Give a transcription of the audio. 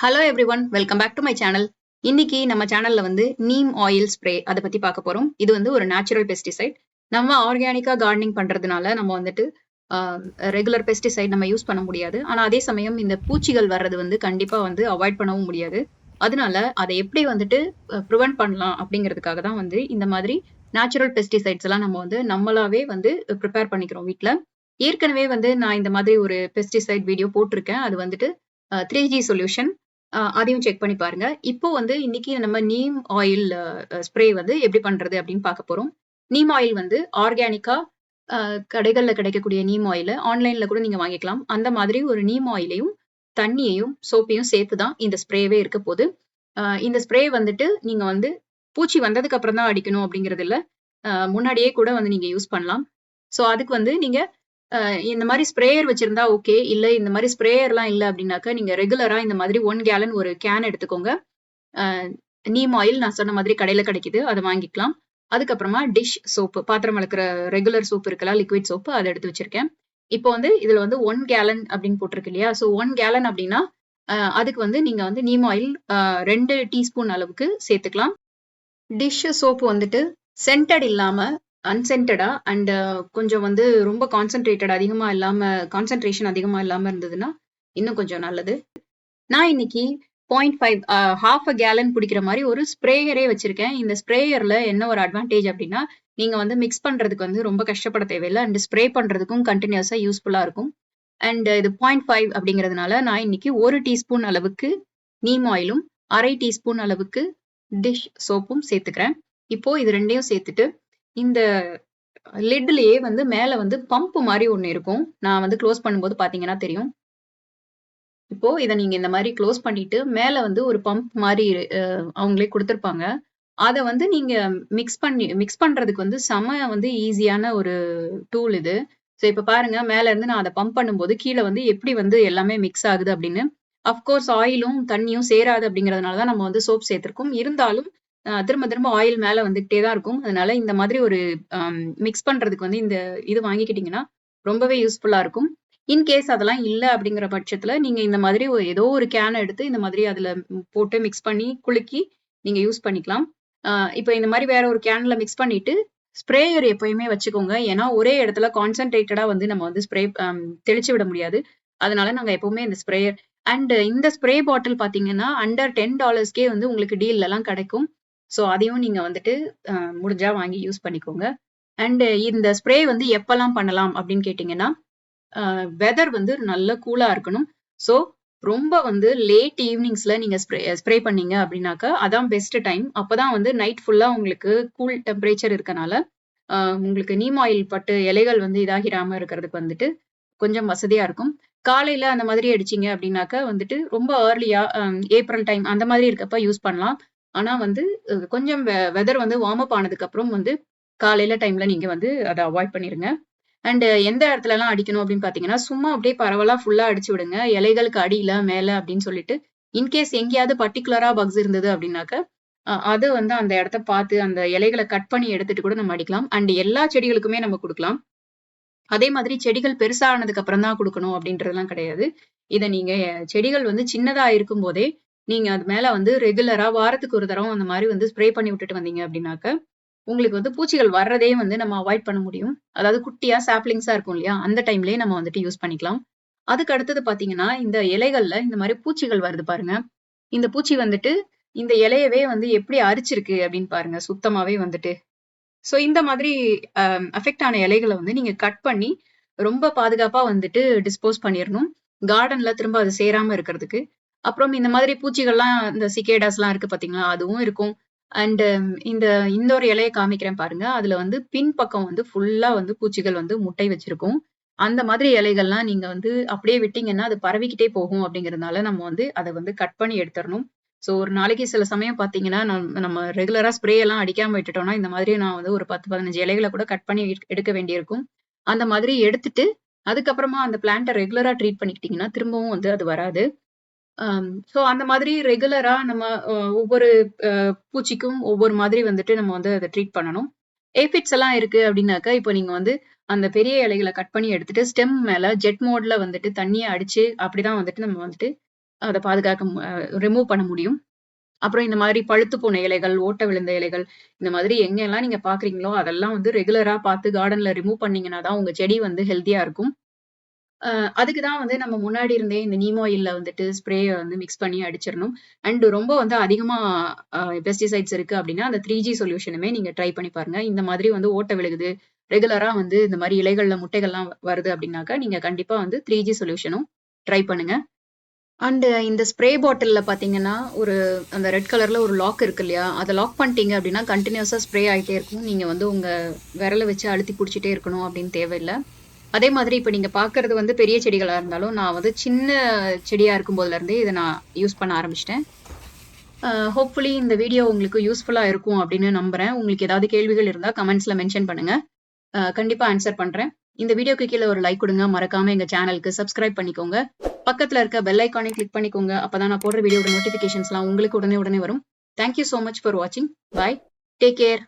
Hello everyone, welcome back to my channel. இன்னைக்கு நம்ம சேனல்ல வந்து நீம் ஆயில் ஸ்ப்ரே அதை பத்தி பார்க்க போறோம். இது வந்து ஒரு நேச்சுரல் பெஸ்டிசைட். நம்ம ஆர்கானிக்கா கார்டனிங் பண்றதுனால நம்ம வந்துட்டு ரெகுலர் பெஸ்டிசைட் நம்ம யூஸ் பண்ண முடியாது. ஆனா அதே சமயம் இந்த பூச்சிகள் வர்றது வந்து கண்டிப்பா வந்து அவாய்ட் பண்ணவும் முடியாது. அதனால அதை எப்படி வந்துட்டு ப்ரிவென்ட் பண்ணலாம் அப்படிங்கிறதுக்காக தான் வந்து இந்த மாதிரி நேச்சுரல் பெஸ்டிசைட்ஸ் எல்லாம் நம்ம வந்து நம்மளாவே வந்து ப்ரிப்பேர் பண்ணிக்கிறோம் வீட்ல. ஏற்கனவே வந்து நான் இந்த மாதிரி ஒரு பெஸ்டிசைட் வீடியோ போட்டிருக்கேன். அது வந்துட்டு 3G சொல்யூஷன். அதையும் செக் பண்ணி பாருங்க. இப்போ வந்து இன்னைக்கு நம்ம நீம் ஆயில் ஸ்ப்ரே வந்து எப்படி பண்றது அப்படின்னு பார்க்க போறோம். நீம் ஆயில் வந்து ஆர்கானிக்கா கடைகள்ல கிடைக்கக்கூடிய நீம் ஆயில ஆன்லைன்ல கூட நீங்க வாங்கிக்கலாம். அந்த மாதிரி ஒரு நீம் ஆயிலையும், தண்ணியையும், சோப்பையும் சேர்த்து தான் இந்த ஸ்ப்ரேவே இருக்க போது. இந்த ஸ்ப்ரே வந்துட்டு நீங்க வந்து பூச்சி வந்ததுக்கு அப்புறம் தான் அடிக்கணும் அப்படிங்கிறது இல்ல. முன்னாடியே கூட வந்து நீங்க யூஸ் பண்ணலாம். ஸோ அதுக்கு வந்து நீங்க இந்த மாரி ஸ்ப்ரேயர் வச்சிருந்தா ஓகே. இல்ல இந்த மாரி ஸ்ப்ரேயர்லாம் இல்ல அப்டின்னாக்க, நீங்க ரெகுலரா இந்த மாதிரி 1 கேலன் ஒரு கேன் எடுத்துக்கோங்க. அ நீம் ஆயில் நான் சொன்ன மாதிரி கடையில கிடைக்குது. அத வாங்கிக்கலாம். அதுக்கப்புறமா டிஷ் சோப்பு, பாத்திரம் வெளக்குற ரெகுலர் சோப் இருக்குல்ல, லிக்விட் சோப்பு அத எடுத்து வச்சிருக்கேன். இப்போ வந்து இதுல வந்து 1 கேலன் அப்டின்னு போட்டிருக்கு இல்லையா? ஸோ 1 கேலன் அப்டின்னா, அதுக்கு வந்து நீங்க வந்து நீம் ஆயில் 2 டீஸ்பூன் அளவுக்கு சேர்த்துக்கலாம். டிஷ் சோப்பு வந்துட்டு சென்டட் இல்லாம, அன்சென்டடா அண்ட் கொஞ்சம் வந்து ரொம்ப கான்சன்ட்ரேட்டட் அதிகமா இல்லாம கான்சன்ட்ரேஷன் அதிகமா இல்லாம இருந்ததுன்னா, இன்னும் கொஞ்சம் நல்லது. நான் இன்னைக்கு 0.5 1/2 கேலன் பிடிக்கிற மாரி ஒரு ஸ்ப்ரேயரே வச்சிருக்கேன். இந்த ஸ்ப்ரேயர்ல என்ன ஒரு அட்வான்டேஜ் அப்டின்னா, நீங்க வந்து மிக்ஸ் பண்றதுக்கு வந்து ரொம்ப கஷ்டப்பட தேவையில்ல. அண்ட் ஸ்ப்ரே பண்றதுக்கும் கன்டினியூஸா யூஸ்ஃபுல்லா இருக்கும். அண்ட் இது 0.5 அப்படிங்கிறதுனால, நான் இன்னைக்கு 1 டீஸ்பூன் அளவுக்கு நீம் ஆயிலும், 1/2 டீஸ்பூன் அளவுக்கு டிஷ் சோப்பும் சேர்த்துக்கிறேன். இப்போ இது 2யும் சேர்த்துட்டு, இந்த லிட்லயே வந்து மேல வந்து பம்ப் மாரி ஒண்ணு இருக்கும். நான் வந்து குளோஸ் பண்ணும்போது பார்த்தீங்கன்னா தெரியும். இப்போ இத நீங்க இந்த மாரி குளோஸ் பண்ணிட்டு, மேல வந்து ஒரு பம்ப் மாரி அவங்களே குடுத்திருப்பாங்க. அத வந்து நீங்க மிக்ஸ் பண்றதுக்கு வந்து செம வந்து ஈஸியான ஒரு டூல் இது. ஸோ இப்ப பாருங்க மேல இருந்து நான் அத பம்ப் பண்ணும்போது, கீழ வந்து எப்படி வந்து எல்லாமே மிக்ஸ் ஆகுது அப்படின்னு. அஃப்கோர்ஸ் ஆயிலும், தண்ணியும் சேராது அப்படிங்கிறதுனால தான் நம்ம வந்து சோப் சேர்த்திருக்கோம். இருந்தாலும் திரும்ப திரும்ப ஆயில் மேல வந்துகிட்டே தான் இருக்கும். அதனால இந்த மாதிரி ஒரு மிக்ஸ் பண்றதுக்கு வந்து இந்த இது வாங்கிக்கிட்டீங்கன்னா, ரொம்பவே யூஸ்ஃபுல்லா இருக்கும். இன்கேஸ் அதெல்லாம் இல்ல அப்படிங்கிற பட்சத்துல, நீங்க இந்த மாதிரி ஏதோ ஒரு கேன் எடுத்து இந்த மாதிரி அதுல போட்டு மிக்ஸ் பண்ணி குலுக்கி நீங்க யூஸ் பண்ணிக்கலாம். அ இப்ப இந்த மாரி வேற ஒரு கேன்ல மிக்ஸ் பண்ணிட்டு, ஸ்ப்ரேயர் எப்பயுமே வச்சுக்கோங்க. ஏன்னா, ஒரே இடத்துல கான்சன்ட்ரேட்டடா வந்து நம்ம வந்து ஸ்ப்ரே தெளிச்சு விட முடியாது. அதனால நாங்க எப்பவுமே இந்த ஸ்ப்ரேயர் அண்ட் இந்த ஸ்ப்ரே பாட்டில் பார்த்தீங்கன்னா, அண்டர் $10க்கே வந்து உங்களுக்கு டீல்லலாம் கிடைக்கும். ஸோ அதையும் நீங்க வந்துட்டு அ முடிஞ்சா வாங்கி யூஸ் பண்ணிக்கோங்க. அண்ட் இந்த ஸ்ப்ரே வந்து எப்பலாம் பண்ணலாம் அப்படின்னு கேட்டீங்கன்னா, வெதர் வந்து நல்ல கூலா இருக்கணும். ஸோ ரொம்ப வந்து லேட் ஈவ்னிங்ஸ்ல நீங்க ஸ்ப்ரே பண்ணீங்க அப்படின்னாக்கா, அதான் பெஸ்ட் டைம். அப்பதான் வந்து நைட் ஃபுல்லா உங்களுக்கு கூல் டெம்பரேச்சர் இருக்கனால, அ உங்களுக்கு நீம் ஆயில் பட்டு இலைகள் வந்து இதாகிராம இருக்கிறதுக்கு வந்துட்டு கொஞ்சம் வசதியா இருக்கும். காலையில அந்த மாதிரி அடிச்சீங்க அப்படின்னாக்கா வந்துட்டு ரொம்ப ஏர்லியா ஏப்ரல் டைம் அந்த மாதிரி இருக்கப்ப யூஸ் பண்ணலாம். ஆனா வந்து கொஞ்சம் வெதர் வந்து வார்ம் அப் ஆனதுக்கு அப்புறம் வந்து காலையில டைம்ல நீங்க வந்து அத அவாய்ட் பண்ணிருங்க. அண்ட் எந்த இடத்துலலாம் அடிக்கணும் அப்படின்னு பார்த்தீங்கன்னா, சும்மா அப்படியே பரவலா ஃபுல்லா அடிச்சு விடுங்க. இலைகளுக்கு அடியில, மேல அப்படின்னு சொல்லிட்டு. இன்கேஸ் எங்கேயாவது பர்ட்டிகுலரா பக்ஸ் இருந்தது அப்படின்னாக்க, அது வந்து அந்த இடத்த பார்த்து அந்த இலைகள கட் பண்ணி எடுத்துட்டு கூட நம்ம அடிக்கலாம். அண்ட் எல்லா செடிகளுக்குமே நம்ம குடுக்கலாம். அதே மாதிரி செடிகள் பெருசானதுக்கு அப்புறம் தான் குடுக்கணும் அப்படின்றதெல்லாம் கிடையாது. இத நீங்க செடிகள் வந்து சின்னதா இருக்கும்போதே, நீங்க அது மேல வந்து ரெகுலரா வாரத்துக்கு ஒரு தரம் அந்த மாரி வந்து ஸ்ப்ரே பண்ணி விட்டுட்டு வந்தீங்க அப்படின்னாக்க, உங்களுக்கு வந்து பூச்சிகள் வர்றதே வந்து நம்ம அவாய்ட் பண்ண முடியும். அதாவது குட்டியா சாப்லிங்ஸா இருக்கும் இல்லையா? அந்த டைம்லயே நம்ம வந்துட்டு யூஸ் பண்ணிக்கலாம். அதுக்கு அடுத்தது பார்த்தீங்கன்னா, இந்த இலைகள்ல இந்த மாரி பூச்சிகள் வருது பாருங்க. இந்த பூச்சி வந்துட்டு இந்த இலையவே வந்து எப்படி அரிச்சிருக்கு அப்படின்னு பாருங்க. சுத்தமாவே வந்துட்டு. ஸோ இந்த மாதிரி அஃபெக்ட் ஆன இலைகள வந்து நீங்க கட் பண்ணி, ரொம்ப பாதுகாப்பா வந்துட்டு டிஸ்போஸ் பண்ணிறணும். கார்டன்ல திரும்ப அது சேராம இருக்கிறதுக்கு. அப்புறம் இந்த மாதிரி பூச்சிகள்லாம் இந்த சிகேடாஸ்லாம் இருக்கு பார்த்தீங்களா? அதுவும் இருக்கும். அண்ட் இந்த இந்த ஒரு இலைய காமிக்கிறேன் பாருங்க. அதுல வந்து பின்பக்கம் வந்து ஃபுல்லா வந்து பூச்சிகள் வந்து முட்டை வச்சிருக்கும். அந்த மாதிரி இலைகள்லாம் நீங்க வந்து அப்படியே விட்டீங்கன்னா, அது பரவிக்கிட்டே போகும் அப்படிங்கிறதுனால நம்ம வந்து அத வந்து கட் பண்ணி எடுத்தரணும். ஸோ ஒரு நாளைக்கு சில சமயம் பார்த்தீங்கன்னா, நம்ம ரெகுலரா ஸ்ப்ரே எல்லாம் அடிக்காம விட்டுட்டோம்னா, இந்த மாதிரி நான் வந்து ஒரு 10, 15 இலைகள கூட கட் பண்ணி எடுக்க வேண்டியிருக்கும். அந்த மாதிரி எடுத்துட்டு, அதுக்கப்புறமா அந்த பிளான்ட்ட ரெகுலரா ட்ரீட் பண்ணிக்கிட்டீங்கன்னா, திரும்பவும் வந்து அது வராது. ஸோ அந்த மாதிரி ரெகுலரா நம்ம ஒவ்வொரு அ பூச்சிக்கும் ஒவ்வொரு மாதிரி வந்துட்டு நம்ம வந்து அத ட்ரீட் பண்ணணும். ஏபிட்ஸ் எல்லாம் இருக்கு அப்டின்னாக்கா, இப்போ நீங்க வந்து அந்த பெரிய இலைகள கட் பண்ணி எடுத்துட்டு, ஸ்டெம் மேல ஜெட் மோட்ல வந்துட்டு தண்ணிய அடிச்சு, அப்படிதான் வந்துட்டு நம்ம வந்துட்டு அத ரிமூவ் பண்ண முடியும். அப்புறம் இந்த மாதிரி பழுத்து போன இலைகள், ஓட்டை விழுந்த இலைகள், இந்த மாதிரி எங்கெல்லாம் நீங்க பார்க்குறீங்களோ, அதெல்லாம் வந்து ரெகுலரா பார்த்து கார்டன்ல ரிமூவ் பண்ணீங்கன்னா தான் உங்க செடி வந்து ஹெல்த்தியா இருக்கும். அ அதுக்கு தான் வந்து நம்ம முன்னாடி இருந்தே இந்த நீம் ஆயில்ல வந்துட்டு ஸ்ப்ரேய வந்து மிக்ஸ் பண்ணி அடிச்சிரணும். அண்ட் ரொம்ப வந்து அதிகமா பெஸ்டிசைட்ஸ் இருக்கு அப்டின்னா, அந்த 3G சொல்யூஷனுமே நீங்க ட்ரை பண்ணி பாருங்க. இந்த மாதிரி வந்து ஓட்டை விழுகுது, ரெகுலரா வந்து இந்த மாரி இலைகள்ல முட்டைகள்லாம் வருது அப்டின்னாக்கா, நீங்க கண்டிப்பா வந்து 3G சொல்யூஷனும் ட்ரை பண்ணுங்க. அண்ட் இந்த ஸ்ப்ரே பாட்டில்ல பார்த்தீங்கன்னா, அந்த ரெட் கலர்ல ஒரு லாக் இருக்கு இல்லையா? அத லாக் பண்ணிட்டீங்க அப்டின்னா, கன்டினியூஸா ஸ்ப்ரே ஆயிட்டே இருக்கும். நீங்க வந்து உங்க விரல வச்சு அழுத்தி புடிச்சிட்டே இருக்கணும் அப்டின்னு தேவையில்ல. அதே மாதிரி இப்ப நீங்க பார்க்கறது வந்து பெரிய செடிகளா இருந்தாலும், நான் வந்து சின்ன செடியா இருக்கும்போதுல இருந்தே இத நான் யூஸ் பண்ண ஆரம்பிச்சுட்டேன். ஹோப்ஃபுல்லி இந்த வீடியோ உங்களுக்கு யூஸ்ஃபுல்லா இருக்கும் அப்டின்னு நம்புறேன். உங்களுக்கு ஏதாவது கேள்விகள் இருந்தா கமெண்ட்ஸ்ல மென்ஷன் பண்ணுங்க. கண்டிப்பா ஆன்சர் பண்றேன். இந்த வீடியோக்கு கீழ ஒரு லைக் குடுங்க. மறக்காம எங்க சேனலுக்கு சப்ஸ்கிரைப் பண்ணிக்கோங்க. பக்கத்துல இருக்க பெல் ஐகானையும் கிளிக் பண்ணிக்கோங்க. அப்பதான் நான் போடுற வீடியோட நோட்டிஃபிகேஷன்ஸ்லாம் உங்களுக்கு உடனே உடனே வரும். Thank you so much for வாட்சிங். பாய். Take care.